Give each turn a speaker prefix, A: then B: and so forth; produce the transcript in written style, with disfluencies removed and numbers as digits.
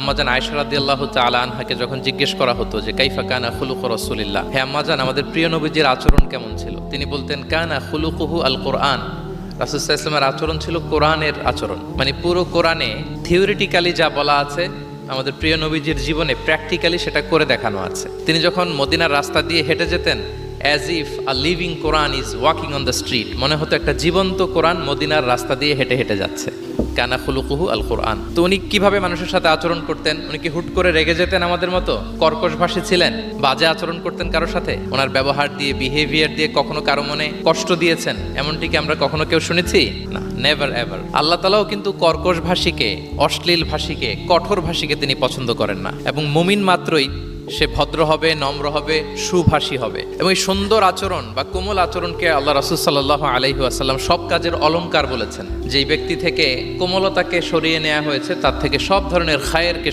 A: আম্মাজান আয়েশা রাদিয়াল্লাহু তাআলা আনহাকে যখন জিজ্ঞেস করা হতো যে কাইফা কানা খুলুকু রাসূলিল্লাহ, হে আম্মাজান আমাদের প্রিয় নবীজির আচরণ কেমন ছিল, তিনি বলতেন কানা খুলুকুহু আল কোরআন। রাসূল সাল্লাল্লাহু আলাইহি ওয়াসাল্লামের আচরণ ছিল কোরআনের আচরণ, মানে পুরো কোরআনে থিওরিটিক্যালি যা বলা আছে আমাদের প্রিয় নবীজির জীবনে প্র্যাকটিক্যালি সেটা করে দেখানো আছে। তিনি যখন মদিনার রাস্তা দিয়ে হেঁটে যেতেন, as if a living Quran is walking on the street, মনে হতো একটা জীবন্ত কোরআন মদিনার রাস্তা দিয়ে হেঁটে হেঁটে যাচ্ছে। কানা খুলুকুহু আল কোরআন। তো উনি কিভাবে মানুষের সাথে আচরণ করতেন? উনি কি হুট করে রেগে যেতেন আমাদের মতো? কর্কশভাষী ছিলেন? বাজে আচরণ করতেন কারোর সাথে? ওনার ব্যবহার দিয়ে, বিহেভিয়ার দিয়ে কখনো কারো মনে কষ্ট দিয়েছেন এমনটি কি আমরা কখনো কেউ শুনেছি? না, নেভার এভার। আল্লাহ তাআলাও কিন্তু কর্কশ ভাষীকে, অশ্লীল ভাষীকে, কঠোর ভাষীকে তিনি পছন্দ করেন না। এবং মুমিন মাত্রই সে ভদ্র হবে, নম্র হবে, সুভাষী হবে। এবং এই সুন্দর আচরণ বা কোমল আচরণকে আল্লাহ রাসূল সাল্লাল্লাহু আলাইহি ওয়াসাল্লাম সব কাজের অলংকার বলেছেন। যেই ব্যক্তি থেকে কোমলতাকে সরিয়ে নেওয়া হয়েছে তার থেকে সব ধরনের খায়েরকে